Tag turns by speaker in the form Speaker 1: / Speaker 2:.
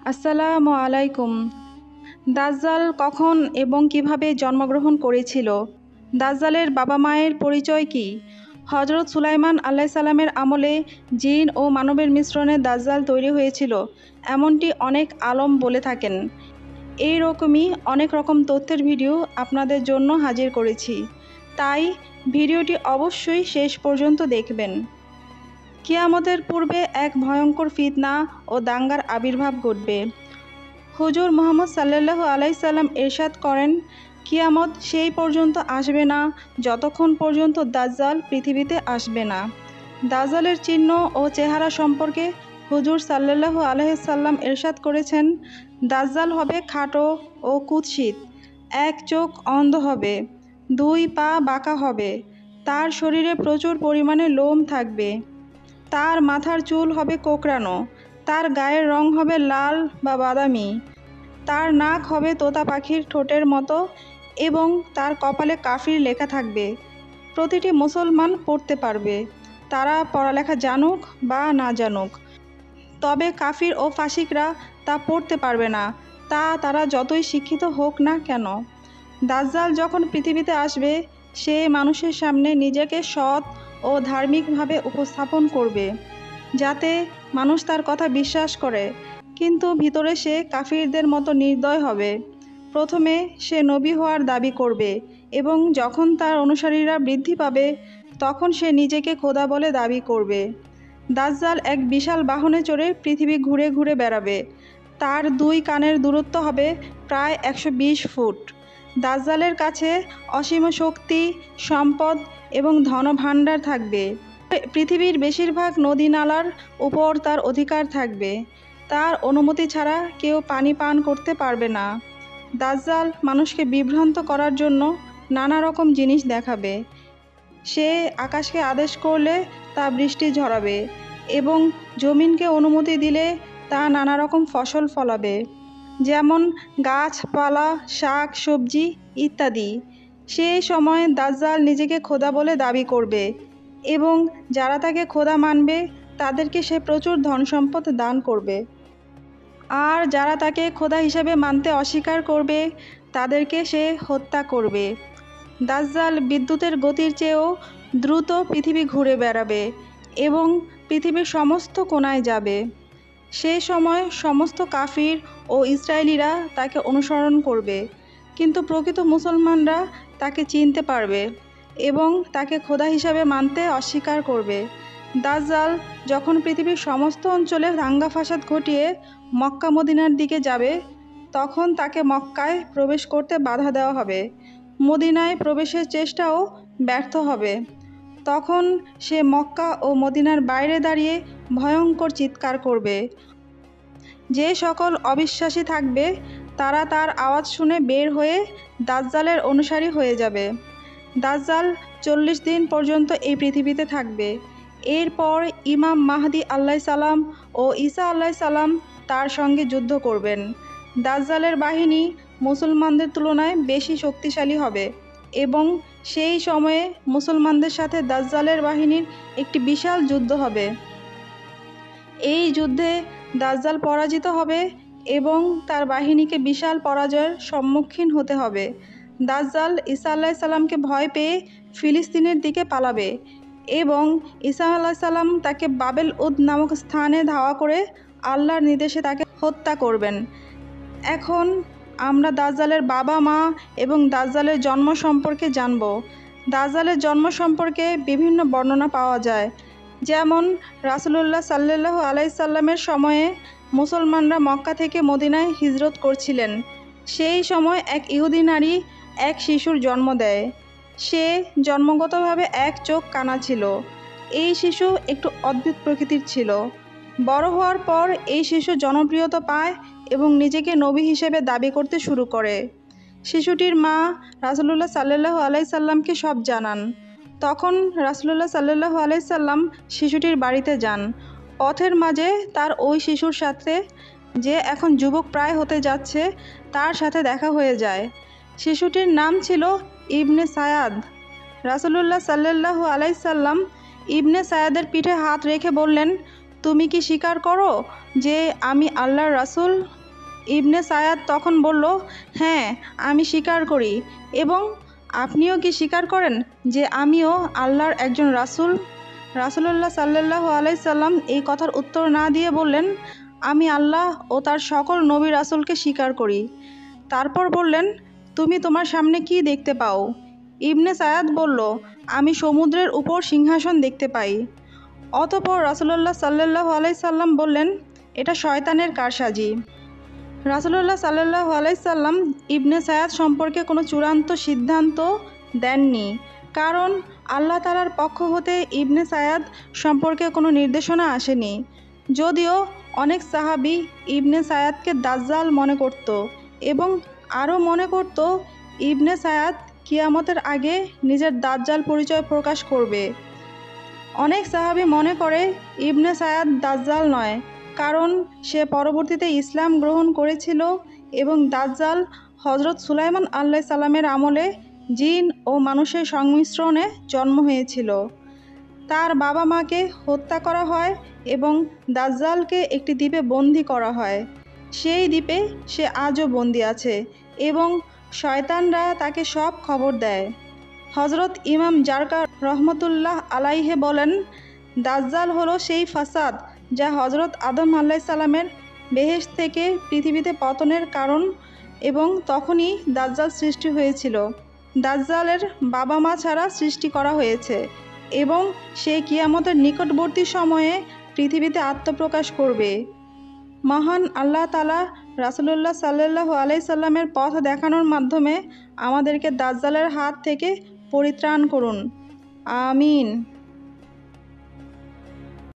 Speaker 1: আসসালামু আলাইকুম। দাজ্জাল কখন এবং কিভাবে জন্মগ্রহণ করেছিল? দাজ্জালের বাবা মায়ের পরিচয় কি? হজরত সুলাইমান আলাইসাল্লামের আমলে জিন ও মানবের মিশ্রণে দাজ্জাল তৈরি হয়েছিল, এমনটি অনেক আলম বলে থাকেন। এই রকমই অনেক রকম তথ্যের ভিডিও আপনাদের জন্য হাজির করেছি, তাই ভিডিওটি অবশ্যই শেষ পর্যন্ত দেখবেন। কিয়ামতের পূর্বে এক ভয়ঙ্কর ফিতনা ও দাঙ্গার আবির্ভাব ঘটবে। হুজুর মুহাম্মদ সাল্লাল্লাহু আলাইহি সাল্লাম ইরশাদ করেন, কিয়ামত সেই পর্যন্ত আসবে না যতক্ষণ পর্যন্ত দাজ্জাল পৃথিবীতে আসবে না। দাজ্জালের চিহ্ন ও চেহারা সম্পর্কে হুজুর সাল্লাল্লাহু আলাইহি সাল্লাম ইরশাদ করেছেন, দাজ্জাল হবে খাটো ও কুৎসিত, এক চোখ অন্ধ হবে, দুই পা বাঁকা হবে, তার শরীরে প্রচুর পরিমাণে লোম থাকবে, তার মাথার চুল হবে কোঁকড়ানো, তার গায়ের রং হবে লাল বা বাদামি, তার নাক হবে তোতা পাখির ঠোঁটের মতো এবং তার কপালে কাফির লেখা থাকবে। প্রতিটি মুসলমান পড়তে পারবে, তারা পড়ালেখা জানুক বা না জানুক। তবে কাফির ও ফাসিকরা তা পড়তে পারবে না, তা তারা যতই শিক্ষিত হোক না কেন। দাজ্জাল যখন পৃথিবীতে আসবে, সে মানুষের সামনে নিজেকে সৎ ও ধার্মিকভাবে উপস্থাপন করবে, যাতে মানুষ তার কথা বিশ্বাস করে, কিন্তু ভিতরে সে কাফিরদের মতো নির্দয় হবে। প্রথমে সে নবী হওয়ার দাবি করবে এবং যখন তার অনুসারীরা বৃদ্ধি পাবে, তখন সে নিজেকে খোদা বলে দাবি করবে। দাজ্জাল এক বিশাল বাহনে চড়ে পৃথিবী ঘুরে ঘুরে বেড়াবে। তার দুই কানের দূরত্ব হবে প্রায় 120 ফুট। দাজ্জালের কাছে অসীম শক্তি, সম্পদ এবং ধনভাণ্ডার থাকবে। পৃথিবীর বেশিরভাগ নদী নালার উপর তার অধিকার থাকবে। তার অনুমতি ছাড়া কেউ পানি পান করতে পারবে না। দাজ্জাল মানুষকে বিভ্রান্ত করার জন্য নানা রকম জিনিস দেখাবে। সে আকাশকে আদেশ করলে তা বৃষ্টি ঝরাবে এবং জমিনকে অনুমতি দিলে তা নানা রকম ফসল ফলাবে, যেমন গাছপালা, শাক সবজি ইত্যাদি। সেই সময় দাজ্জাল নিজেকে খোদা বলে দাবি করবে এবং যারা তাকে খোদা মানবে তাদেরকে সে প্রচুর ধন সম্পদ দান করবে, আর যারা তাকে খোদা হিসেবে মানতে অস্বীকার করবে তাদেরকে সে হত্যা করবে। দাজ্জাল বিদ্যুতের গতির চেয়েও দ্রুত পৃথিবী ঘুরে বেড়াবে এবং পৃথিবীর সমস্ত কোণায় যাবে। সেই সময় সমস্ত কাফির ও ইসরায়েলিরা তাকে অনুসরণ করবে, কিন্তু প্রকৃত মুসলমানরা তাকে চিনতে পারবে এবং তাকে খোদা হিসাবে মানতে অস্বীকার করবে। দাজ্জাল যখন পৃথিবীর সমস্ত অঞ্চলে দাঙ্গা ফাসাদ ঘটিয়ে মক্কা মদিনার দিকে যাবে, তখন তাকে মক্কায় প্রবেশ করতে বাধা দেওয়া হবে। মদিনায় প্রবেশের চেষ্টাও ব্যর্থ হবে। তখন সে মক্কা ও মদিনার বাইরে দাঁড়িয়ে ভয়ঙ্কর চিৎকার করবে। যে সকল অবিশ্বাসী থাকবে তারা তার আওয়াজ শুনে বের হয়ে দাজ্জালের অনুসারী হয়ে যাবে। দাজ্জাল 40 দিন পর্যন্ত এই পৃথিবীতে থাকবে। এরপর ইমাম মাহদি আলাইহিসসালাম ও ঈসা আলাইহিসসালাম তার সঙ্গে যুদ্ধ করবেন। দাজ্জালের বাহিনী মুসলমানদের তুলনায় বেশি শক্তিশালী হবে এবং সেই সময়ে মুসলমানদের সাথে দাজ্জালের বাহিনীর একটি বিশাল যুদ্ধ হবে। এই যুদ্ধে দাজ্জাল পরাজিত হবে এবং তার বাহিনীকে বিশাল পরাজয়ের সম্মুখীন হতে হবে। দাজ্জাল ঈসা আলাইহিসসালামকে ভয় পেয়ে ফিলিস্তিনের দিকে পালাবে এবং ঈসা আলাইহিসসালাম তাকে বাবেল উদ নামক স্থানে ধাওয়া করে আল্লাহর নির্দেশে তাকে হত্যা করবেন। এখন আমরা দাজ্জালের বাবা মা এবং দাজ্জালের জন্ম সম্পর্কে জানব। দাজ্জালের জন্ম সম্পর্কে বিভিন্ন বর্ণনা পাওয়া যায়, যেমন রাসূলুল্লাহ সাল্লাল্লাহু আলাইহি সাল্লামের সময়ে মুসলমানরা মক্কা থেকে মদিনায় হিজরত করছিলেন। সেই সময় এক ইহুদি নারী এক শিশুর জন্ম দেয়। সে জন্মগতভাবে এক চোখ কানা ছিল। এই শিশু একটু অদ্ভুত প্রকৃতির ছিল। বড় হওয়ার পর এই শিশু জনপ্রিয়তা পায় এবং নিজেকে নবী হিসেবে দাবি করতে শুরু করে। শিশুটির মা রাসূলুল্লাহ সাল্লাল্লাহু আলাইহি সাল্লামকে সব জানান। তখন রাসূলুল্লাহ সাল্লাল্লাহু আলাইহি সাল্লাম শিশুটির বাড়িতে যান। পথের মাঝে তার ওই শিশুর সাথে, যে এখন যুবক প্রায় হতে যাচ্ছে, তার সাথে দেখা হয়ে যায়। শিশুটির নাম ছিল ইবনে সায়াদ। রাসূলুল্লাহ সাল্লাল্লাহু আলাইহি সাল্লাম ইবনে সায়াদের পিঠে হাত রেখে বললেন, তুমি কি স্বীকার করো যে আমি আল্লাহর রাসূল? ইবনে সায়াদ তখন বলল, হ্যাঁ, আমি স্বীকার করি। এবং আপনিও কি স্বীকার করেন যে আমিও আল্লাহর একজন রাসূল? রাসূলুল্লাহ সাল্লাল্লাহু আলাইহি সাল্লাম এই কথার উত্তর না দিয়ে বললেন, আমি আল্লাহ ও তার সকল নবী রাসূলকে স্বীকার করি। তারপর বললেন, তুমি তোমার সামনে কি দেখতে পাও? ইবনে সায়াদ বলল, আমি সমুদ্রের উপর সিংহাসন দেখতে পাই। অতঃপর রাসূলুল্লাহ সাল্লাল্লাহু আলাইহি সাল্লাম বললেন, এটা শয়তানের কারসাজি। রাসূলুল্লাহ সাল্লাল্লাহু আলাইহি সাল্লাম ইবনে সায়াদ সম্পর্কে কোনো চূড়ান্ত সিদ্ধান্ত দেননি, কারণ আল্লাহ তাআলার পক্ষ হতে ইবনে সায়াদ সম্পর্কে কোনো নির্দেশনা আসেনি। যদিও অনেক সাহাবী ইবনে সায়াদকে দাজ্জাল মনে করত এবং আরও মনে করত ইবনে সায়াদ কিয়ামতের আগে নিজের দাজ্জাল পরিচয় প্রকাশ করবে। অনেক সাহাবী মনে করে ইবনে সায়াদ দাজ্জাল নয়, কারণ সে পরবর্তীতে ইসলাম গ্রহণ করেছিল এবং দাজ্জাল হযরত সুলাইমান আলাইহিস সালামের আমলে জিন ও মানুষের সংমিশ্রণে জন্ম হয়েছিল। তার বাবা মাকে হত্যা করা হয় এবং দাজ্জালকে একটি দ্বীপে বন্দী করা হয়। সেই দ্বীপে সে আজও বন্দী আছে এবং শয়তানরা তাকে সব খবর দেয়। হযরত ইমাম জারকার রহমতুল্লাহ আলাইহে বলেন, দাজ্জাল হলো সেই ফাসাদ যা হযরত আদম আলাইহিস সালামের বেহেশত থেকে পৃথিবীতে পতনের কারণ এবং তখনই দাজ্জাল সৃষ্টি হয়েছিল। দাজ্জালের বাবা মা ছাড়া সৃষ্টি করা হয়েছে এবং সে কিয়ামতের নিকটবর্তী সময়ে পৃথিবীতে আত্মপ্রকাশ করবে। মহান আল্লাহ তাআলা রাসূলুল্লাহ সাল্লাল্লাহু আলাইহি সাল্লামের পথ দেখানোর মাধ্যমে আমাদেরকে দাজ্জালের হাত থেকে পরিত্রাণ করুন। আমিন।